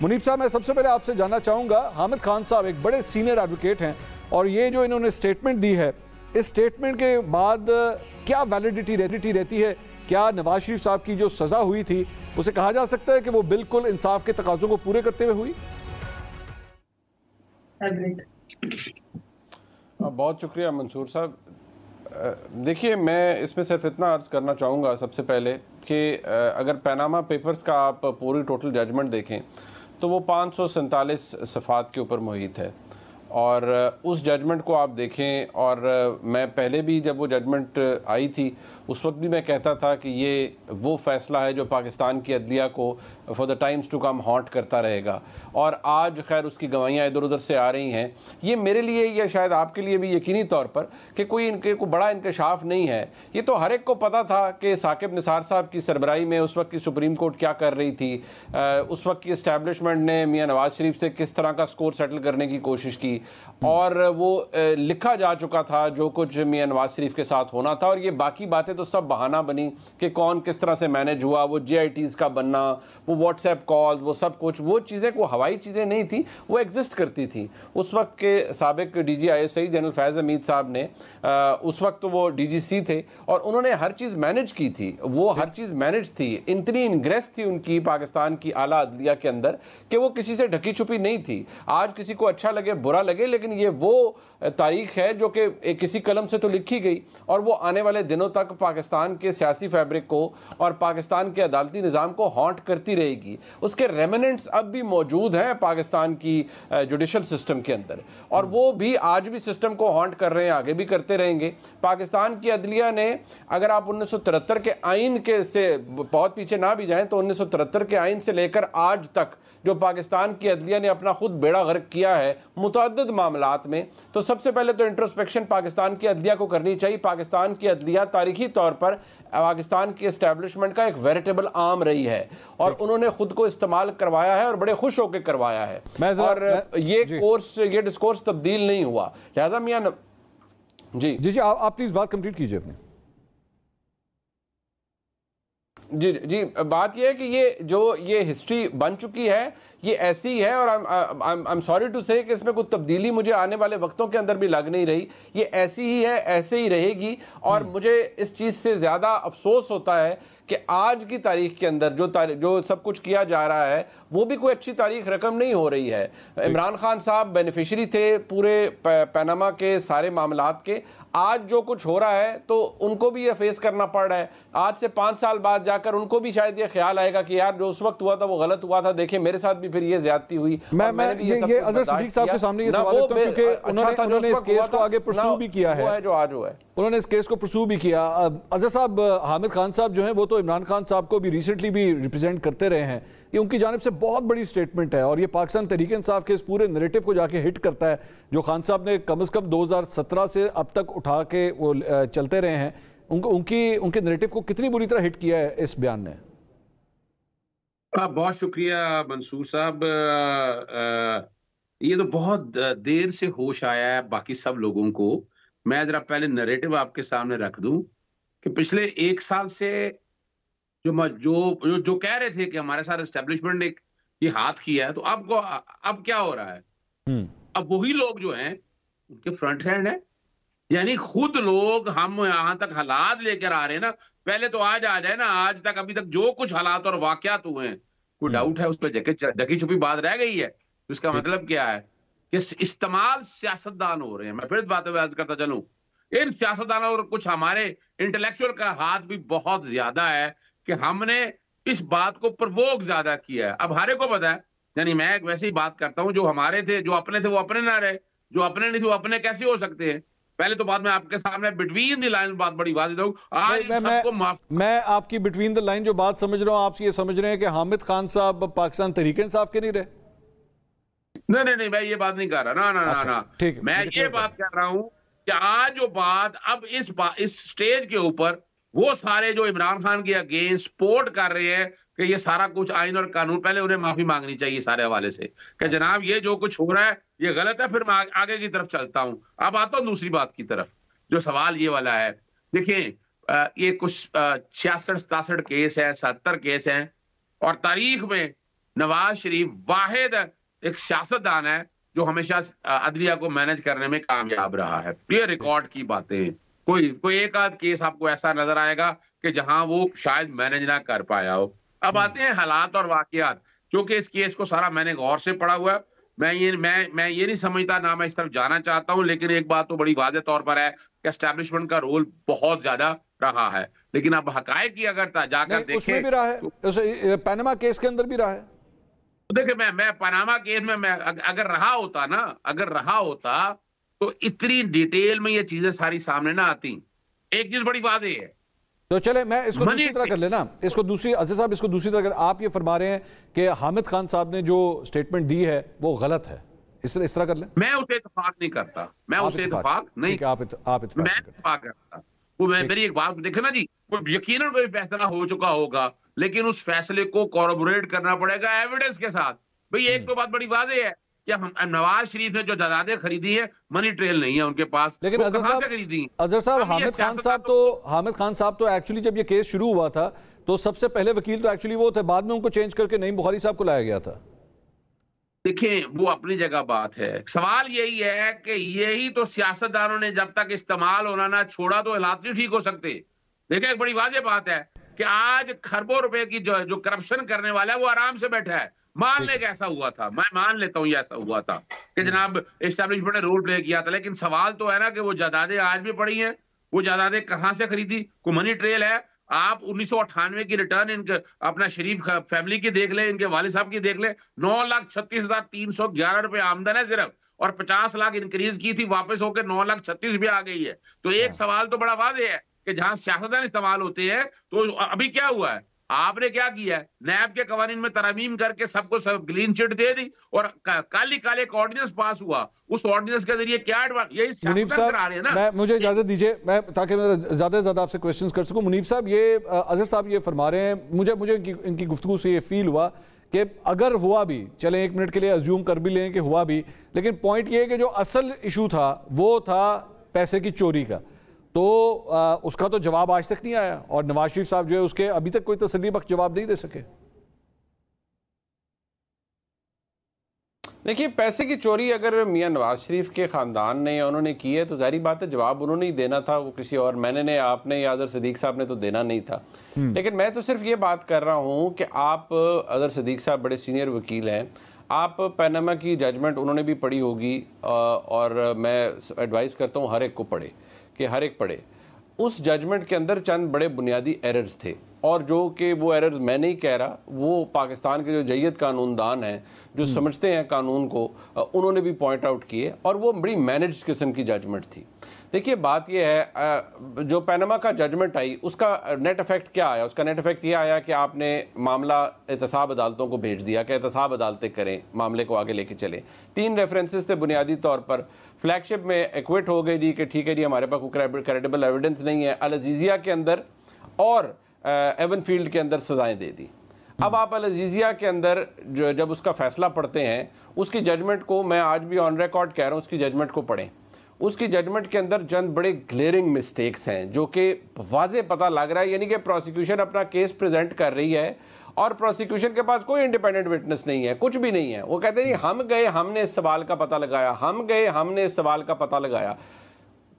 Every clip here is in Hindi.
मुनीब साहब, मैं सबसे पहले आपसे जानना चाहूँगा, हामिद खान साहब एक बड़े सीनियर एडवोकेट हैं और ये जो इन्होंने स्टेटमेंट दी है, इस स्टेटमेंट के बाद क्या वैलिडिटी रहती है? क्या नवाज शरीफ साहब की जो सज़ा हुई थी उसे कहा जा सकता है कि वो बिल्कुल इंसाफ के तकाज़ों को पूरे करते हुए हुई? बहुत शुक्रिया मंसूर साहब। देखिए, मैं इसमें सिर्फ इतना अर्ज़ करना चाहूँगा सबसे पहले कि अगर पनामा पेपर्स का आप पूरी टोटल जजमेंट देखें तो वो 547 सफ़ात के ऊपर मुहित है और उस जजमेंट को आप देखें। और मैं पहले भी जब वो जजमेंट आई थी उस वक्त भी मैं कहता था कि ये वो फ़ैसला है जो पाकिस्तान की अदलिया को for the times to come haunt करता रहेगा। और आज खैर उसकी गवाहियाँ इधर उधर से आ रही हैं। ये मेरे लिए या शायद आपके लिए भी यकीनी तौर पर कि कोई इनके को बड़ा इंकशाफ नहीं है। ये तो हर एक को पता था कि साकिब निसार साहब की सरबराही में उस वक्त की सुप्रीम कोर्ट क्या कर रही थी। उस वक्त की इस्टेब्लिशमेंट ने मियाँ नवाज शरीफ से किस तरह का स्कोर सेटल करने की कोशिश की और वो लिखा जा चुका था जो कुछ मियाँ नवाज शरीफ के साथ होना था। और ये बाकी बातें तो सब बहाना बनी कि कौन किस तरह से मैनेज हुआ, वो JITs का बनना, वो व्हाट्सएप कॉल, वो सब कुछ, वो चीज़ें को हवाई चीज़ें नहीं थी, वो एग्जिस्ट करती थी। उस वक्त के साबिक DG ISI जनरल फैज़ हमीद साहब ने उस वक्त तो वो DGC थे और उन्होंने हर चीज़ मैनेज की थी। वो हर चीज़ मैनेज थी, इतनी इंग्रेस थी उनकी पाकिस्तान की आला अदलिया के अंदर कि वो किसी से ढकी छुपी नहीं थी। आज किसी को अच्छा लगे बुरा लगे, लेकिन ये वो तारीख है जो कि किसी कलम से तो लिखी गई और वो आने वाले दिनों तक पाकिस्तान के सियासी फैब्रिक को और पाकिस्तान के अदालती निज़ाम को हॉन्ट करती रहेगी। उसके रेमिनेंट्स अब भी मौजूद हैं पाकिस्तान की जुडिशल सिस्टम के अंदर और वो भी आज भी सिस्टम को हॉन्ट कर रहे हैं, आगे भी करते रहेंगे। पाकिस्तान की अदलिया ने, अगर आप 1973 के आइन के से बहुत पीछे ना भी जाएं तो 1973 के आइन से लेकर आज तक जो पाकिस्तान की अदलिया ने अपना खुद बेड़ा गर्क किया है मुतअद्दिद मामलात में, तो सबसे पहले तो इंट्रोस्पेक्शन पाकिस्तान की अदलिया को करनी चाहिए। पाकिस्तान की अदलिया तारीखी तौर पर पाकिस्तान की एस्टैब्लिशमेंट का एक वेरिटेबल आर्म रही है और उन्होंने खुद को इस्तेमाल करवाया है और बड़े खुश होकर करवाया है और ये डिस्कोर्स तब्दील नहीं हुआ। लिहाजा मियां जी आप प्लीज बात कंप्लीट कीजिए अपनी। जी बात यह है कि ये हिस्ट्री बन चुकी है, ये ऐसी ही है और आई एम सॉरी टू से कि इसमें कुछ तब्दीली मुझे आने वाले वक्तों के अंदर भी लग नहीं रही। ये ऐसी ही है, ऐसे ही रहेगी और मुझे इस चीज़ से ज़्यादा अफसोस होता है कि आज की तारीख के अंदर जो सब कुछ किया जा रहा है वो भी कोई अच्छी तारीख रकम नहीं हो रही है। इमरान खान साहब बेनिफिशरी थे पूरे पनामा के सारे मामलात के। आज जो कुछ हो रहा है तो उनको भी ये फेस करना पड़ रहा है। आज से 5 साल बाद जाकर उनको भी शायद ये ख्याल आएगा कि यार जो उस वक्त हुआ था वो गलत हुआ था, देखिए मेरे साथ भी फिर ये ज्यादती हुई। मैं ये अजहर सिद्दीक साहब के सामने ये सवाल रखता हूं क्योंकि उन्होंने इस केस को आगे परस्यू भी किया है जो आज हुआ है, उन्होंने इस केस को परस्यू भी किया। अजहर साहब, हामिद खान साहब जो हैं वो तो इमरान खान साहब को भी रिसेंटली भी रिप्रेजेंट करते रहे हैं। ये उनकी जानिब से बहुत बड़ी स्टेटमेंट है और ये पाकिस्तान तहरीक इंसाफ के इस पूरे नैरेटिव को जाके हिट करता है जो खान साहब ने कम से कम 2017 से अब तक उठा के वो चलते रहे हैं। उनके नैरेटिव को कितनी बुरी तरह हिट किया है इस बयान ने? बहुत शुक्रिया मंसूर साहब। ये तो बहुत देर से होश आया है बाकी सब लोगों को। मैं जरा पहले नैरेटिव आपके सामने रख दूं कि पिछले 1 साल से जो कह रहे थे कि हमारे साथ एस्टेब्लिशमेंट ने ये हाथ किया है, तो अब क्या हो रहा है? अब वही लोग जो हैं उनके फ्रंट हैंड है, यानी खुद लोग हम यहां तक हालात लेकर आ रहे हैं ना। पहले तो आज आ जाए ना, आज तक अभी तक जो कुछ हालात और वाकयात हुए हैं, कोई डाउट है उस पर ढकी छुपी बात रह गई है? तो इसका मतलब क्या है कि इस्तेमाल सियासतदान हो रहे हैं। मैं फिर इस बात पे अर्ज करता चलूं, इन सियासतदानों और कुछ हमारे इंटेलेक्चुअल का हाथ भी बहुत ज्यादा है कि हमने इस बात को प्रवोक ज्यादा किया है। अब हरे को पता है, यानी मैं वैसे ही बात करता हूं, जो हमारे थे, जो अपने थे वो अपने ना रहे, जो अपने नहीं थे वो अपने कैसे हो सकते हैं? पहले तो बात मैं आपके सामने बिटवीन द लाइन बात बड़ी बात दूं। आज सबको माफ, मैं आपकी बिटवीन द लाइन जो बात समझ रहा हूं, आप ये समझ रहे हैं कि हामिद खान साहब पाकिस्तान तहरीक इंसाफ के नहीं रहे? नहीं, मैं ये बात नहीं कर रहा। ना, ठीक है, मैं ये बात कर रहा हूं कि आज जो बात अब इस स्टेज के ऊपर वो सारे जो इमरान खान के अगेंस्ट सपोर्ट कर रहे हैं कि ये सारा कुछ आइन और कानून, पहले उन्हें माफी मांगनी चाहिए सारे हवाले से कि जनाब ये जो कुछ हो रहा है ये गलत है। फिर मैं आगे की तरफ चलता हूं। अब आता हूं दूसरी बात की तरफ। जो सवाल ये वाला है, देखिए ये कुछ 66-67 केस है, 70 केस हैं और तारीख में नवाज शरीफ वाहिद एक सियासतदान है जो हमेशा अदलिया को मैनेज करने में कामयाब रहा है। ये रिकॉर्ड की बातें हैं। कोई एक आध केस आपको ऐसा नजर आएगा कि जहां वो शायद मैनेज ना कर पाया हो। अब आते हैं हालात और वाकयात। क्योंकि इस केस को सारा मैंने गौर से पढ़ा हुआ है, मैं ये नहीं समझता, ना मैं इस तरफ जाना चाहता हूं, लेकिन एक बात तो बड़ी वाज़ेह तौर पर है कि एस्टैब्लिशमेंट का रोल बहुत ज्यादा रहा है। लेकिन अब हकायक की अगर जाकर देखें, उसमें भी रहा है, पनामा केस के अंदर भी रहा है। देखिए, मैं पनामा केस में मैं अगर रहा होता तो इतनी डिटेल में ये चीजें सारी सामने ना आती। एक चीज बड़ी वाज़ेह है। तो चले मैं इसको दूसरी तरह कर लेना, इसको दूसरी, अज़ीज़ साहब इसको दूसरी तरह कर, आप ये फरमा रहे हैं कि हामिद खान साहब ने जो स्टेटमेंट दी है वो गलत है, इस तरह कर लें। मैं उसे इत्तेफाक नहीं करता, मैं उसे इत्तेफाक नहीं, मैं इत्तेफाक करता। वो मेरी एक बात देखे ना जी, यकीनन कोई फैसला हो चुका होगा, लेकिन उस फैसले को कॉरबोरेट करना पड़ेगा एविडेंस के साथ। भाई एक तो बात बड़ी वाज़ेह है कि हम नवाज शरीफ ने जो जायदादें खरीदी है, मनी ट्रेल नहीं है उनके पास, लेकिन कहां से खरीदी? अजहर साहब, हामिद खान साहब तो एक्चुअली जब ये केस शुरू हुआ था तो सबसे पहले वकील तो एक्चुअली वो थे, बाद में उनको चेंज करके नईम बुखारी साहब को लाया गया था। देखें, वो अपनी जगह बात है। सवाल यही है कि यही तो सियासतदानों ने जब तक इस्तेमाल होना ना छोड़ा तो हालात नहीं ठीक हो सकते। देखिए, एक बड़ी वाज़ेह बात है कि आज खरबों रुपए की जो करप्शन करने वाला है वो आराम से बैठा है। मान ले कि ऐसा हुआ था, मैं मान लेता हूं ये ऐसा हुआ था कि जनाब एस्टैब्लिशमेंट ने रोल प्ले किया था, लेकिन सवाल तो है ना कि वो जायदादें आज भी पड़ी हैं। वो जायदादें कहां से खरीदी? कोई मनी ट्रेल है? आप 1998 की रिटर्न इनके अपना शरीफ फैमिली की देख ले, इनके वालिद साहब की देख ले, 9,36,311 रुपए आमदन है सिर्फ, और 50 लाख इंक्रीज की थी, वापस होकर 9,36,000 भी आ गई है। तो एक सवाल तो बड़ा वाज़ेह है कि जहां सियासतदान इस्तेमाल होते हैं, तो अभी क्या हुआ है? आपने क्या किया है? नैब के कवानीन में तरमीम करके सबको सब क्लीन चिट दे दी, और काली काले एक ऑर्डिनेंस पास हुआ। उस ऑर्डिनेंस के जरिए क्या यही सियासतदान करा रहे हैं ना। मुझे इजाजत दीजिए, मैं ताकि मैं ज्यादा से ज्यादा आपसे क्वेश्चंस कर सकूं। मुनीब साहब, ये अजहर साहब ये फरमा रहे हैं, मुझे इनकी गुफ्तगू से ये फील हुआ कि अगर हुआ भी, चलें एक मिनट के लिए अज्यूम कर भी लें कि हुआ भी, लेकिन पॉइंट ये है कि जो असल इशू था वो था पैसे की चोरी का, तो उसका तो जवाब आज तक नहीं आया, और नवाज शरीफ साहब जो है उसके अभी तक कोई तसल्लीबख्श जवाब नहीं दे सके। देखिए, पैसे की चोरी अगर मियां नवाज शरीफ के ख़ानदान ने या उन्होंने की है तो जाहिर बात है जवाब उन्होंने ही देना था, वो किसी और, मैंने ने, आपने या अजहर सिद्दीक साहब ने तो देना नहीं था। लेकिन मैं तो सिर्फ ये बात कर रहा हूँ कि आप, अजहर सिद्दीक साहब बड़े सीनियर वकील हैं, आप पनामा की जजमेंट उन्होंने भी पढ़ी होगी, और मैं एडवाइस करता हूँ हर एक को पढ़े, कि हर एक पढ़े। उस जजमेंट के अंदर चंद बड़े बुनियादी एरर्स थे, और जो कि वो एरर्स मैं नहीं कह रहा, वो पाकिस्तान के जो जय्यद कानूनदान हैं, जो समझते हैं कानून को, उन्होंने भी पॉइंट आउट किए, और वो बड़ी मैनेज किस्म की जजमेंट थी। देखिए, बात यह है, जो पनामा का जजमेंट आई उसका नेट इफेक्ट क्या आया? उसका नेट इफेक्ट ये आया कि आपने मामला एहतसाब अदालतों को भेज दिया कि एहतसाब अदालतें करें, मामले को आगे लेके चलें। 3 रेफरेंसेस थे बुनियादी तौर पर। फ्लैगशिप में एक्विट हो गई जी कि ठीक है जी, हमारे पास कोई क्रेडिबल एविडेंस नहीं है। अल अजीजिया के अंदर और एवन फील्ड के अंदर सजाएं दे दी। अब आप अल अजीजिया के अंदर जब उसका फैसला पढ़ते हैं, उसकी जजमेंट को, मैं आज भी ऑन रिकॉर्ड कह रहा हूँ, उसकी जजमेंट को पढ़ें। उसकी जजमेंट के अंदर चंद बड़े ग्लेयरिंग मिस्टेक्स हैं जो कि वाज़े पता लग रहा है, यानी कि प्रोसिक्यूशन अपना केस प्रेजेंट कर रही है और प्रोसिक्यूशन के पास कोई इंडिपेंडेंट विटनेस नहीं है, कुछ भी नहीं है। वो कहते हैं हम गए, हमने इस सवाल का पता लगाया, हम गए, हमने इस सवाल का पता लगाया।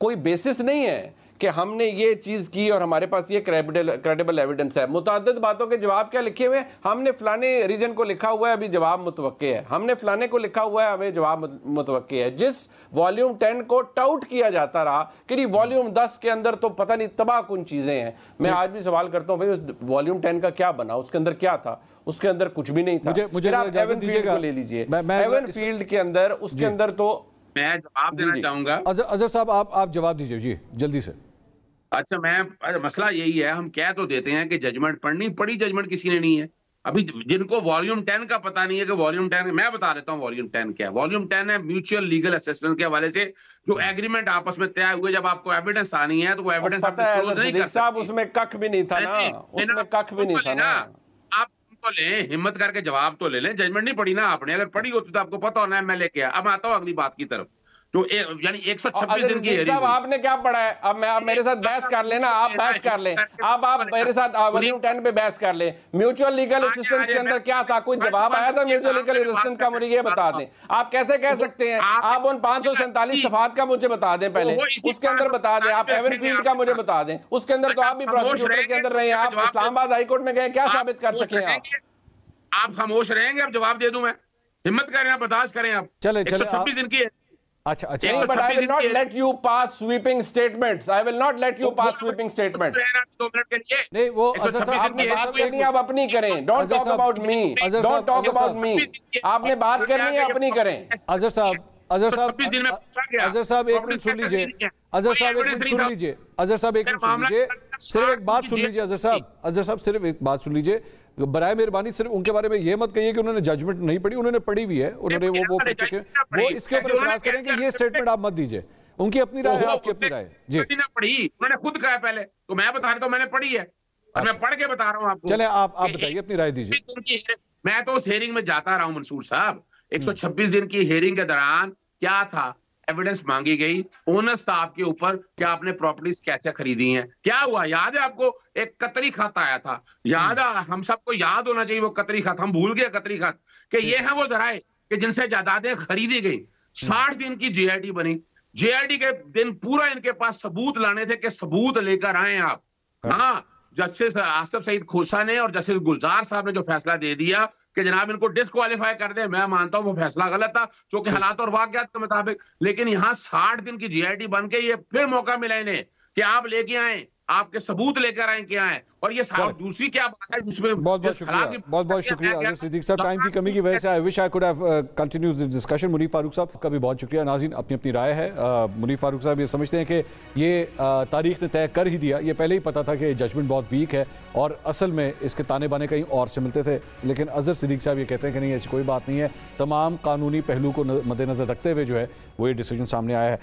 कोई बेसिस नहीं है कि हमने ये चीज़ की और हमारे पास ये क्रेडिबल एविडेंस है। मुतअद्दिद बातों के जवाब क्या लिखे हुए हैं? हमने फलाने रीजन को लिखा हुआ है, अभी जवाब मुतवक्के है। हमने फलाने को लिखा हुआ है, हमें जवाब मुतवक्के है। जिस वॉल्यूम 10 को टाउट किया जाता रहा कि वॉल्यूम 10 के अंदर तो पता नहीं तबाहकुन चीज़ें हैं। मैं आज भी सवाल करता हूँ, भाई उस वॉल्यूम 10 का क्या बना? उसके अंदर क्या था? उसके अंदर कुछ भी नहीं था। मुझे आप एवन फील्ड को ले लीजिए, एवन फील्ड के अंदर, उसके अंदर तो मैं जवाब देना चाहूंगा। अजहर साहब, आप जवाब दीजिए जी जल्दी से। अच्छा, मसला यही है, हम कह तो देते हैं कि जजमेंट पढ़नी पड़ी, जजमेंट किसी ने नहीं है। अभी जिनको वॉल्यूम 10 का पता नहीं है कि वॉल्यूम 10, मैं बता देता हूँ वॉल्यूम 10 क्या है। वॉल्यूम 10 है म्यूचुअल लीगल असिस्टेंस के हवाले से जो एग्रीमेंट आपस में तय हुए, जब आपको एविडेंस आनी है तो वो एविडेंस आप डिस्क्लोज नहीं कर सकते। उसमें कख भी नहीं था ना, उसमें कख भी नहीं था ना। आप तो लें, हिम्मत करके जवाब तो ले लें। जजमेंट नहीं पढ़ी ना आपने, अगर पढ़ी होती तो आपको पता होना है। मैं लेके आया। अब आता हूँ अगली बात की तरफ। तो यानी 126 दिन की साहब आपने क्या पढ़ा है? अब मैं, आप मेरे साथ बहस कर लेना, आप बहस कर लें, अब आप मेरे साथ वॉल्यूम 10 पे बहस कर लें। म्यूचुअल लीगल असिस्टेंस के अंदर क्या था? कोई जवाब आया था म्यूचुअल लीगल असिस्टेंस का? मुझे ये बता दें। आप कैसे कह सकते हैं? आप उन 547 सफात का मुझे बता दें पहले, उसके अंदर बता दें। आप एवन फील्ड का मुझे बता दें, उसके अंदर तो आप भी प्रोसिक्यूटर के अंदर रहे हैं, आप इस्लामाबाद हाईकोर्ट में गए, क्या साबित कर सके आप? खामोश रहेंगे? अब जवाब दे दूं मैं? हिम्मत करें, आप बर्दाश्त करें। आप चले 126 दिन की है। अच्छा, but I will not let you pass sweeping statements. I will not let you pass sweeping statements. 2 minute के लिए नहीं, वो आपने बात करनी है, आप अपनी करें। Don't talk about me. Don't talk about me. आपने बात करनी है, अपनी करें। अजहर साहब, अजहर साहब एक मिनट सुन लीजिए। अजहर साहब एक मिनट सुन लीजिए। अजहर साहब एक मिनट सुन लीजिए। सिर्फ एक बात सुन लीजिए अजहर साहब सिर्फ एक बात सुन लीजिए। बराए मेहरबानी सिर्फ उनके बारे में ये मत कहिए कि उन्होंने जजमेंट नहीं पढ़ी, उन्होंने पढ़ी हुई है, उन्होंने वो पढ़ चुके हैं। वो इसके ऊपर इतराज करें कि ये स्टेटमेंट आप मत दीजिए। उनकी अपनी राय है, आपकी अपनी राय जी। पढ़ी उन्होंने खुद कहा पहले, तो मैं बता रहा हूं मैंने पढ़ी है और मैं पढ़ के बता रहा हूं आपको। चले आप बताइए, अपनी राय दीजिए। मैं तो उस हेयरिंग में जाता रहा हूं मंसूर साहब। 126 दिन की हेयरिंग के दौरान क्या था? एविडेंस मांगी गई ओनर स्टाफ के ऊपर कि आपने प्रॉपर्टीज कैसे खरीदी हैं। क्या हुआ याद है आपको? एक कतरी खत आया था, याद है? हम सबको याद होना चाहिए वो कतरी खत, हम भूल गए कतरी खत कि ये है वो जराए कि जिनसे जायदादें खरीदी गई। 60 दिन की जेआईटी बनी। जेआईटी के दिन पूरा इनके पास सबूत लाने थे कि सबूत लेकर आए आप। हाँ, जस्टिस आसिफ सईद खोसा ने और जस्टिस गुलजार साहब ने जो फैसला दे दिया कि जनाब इनको डिस्क्वालीफाई कर दे, मैं मानता हूं वो फैसला गलत था क्योंकि हालात और वाकयात के मुताबिक। लेकिन यहाँ 60 दिन की जीआईटी बन के ये फिर मौका मिला इन्हें कि आप लेके आए, आपके सबूत लेकर आए क्या है। और ये दूसरी क्या बात है जिसमें बहुत शुक्रिया अजहर सिद्दीकी साहब। टाइम की कमी की वजह से I wish I could have continued this discussion. Munif Farooq साहब का भी बहुत शुक्रिया। नाज़रीन, अपनी अपनी राय है। मुनीफ फारूक साहब ये समझते हैं कि ये तारीख ने तय कर ही दिया, ये पहले ही पता था कि जजमेंट बहुत वीक है और असल में इसके ताने बाने कहीं और से मिलते थे। लेकिन अजहर सिद्दीकी साहब ये कहते हैं कि नहीं, ऐसी कोई बात नहीं है, तमाम कानूनी पहलू को मद्देनजर रखते हुए जो है वो ये डिसीजन सामने आया है।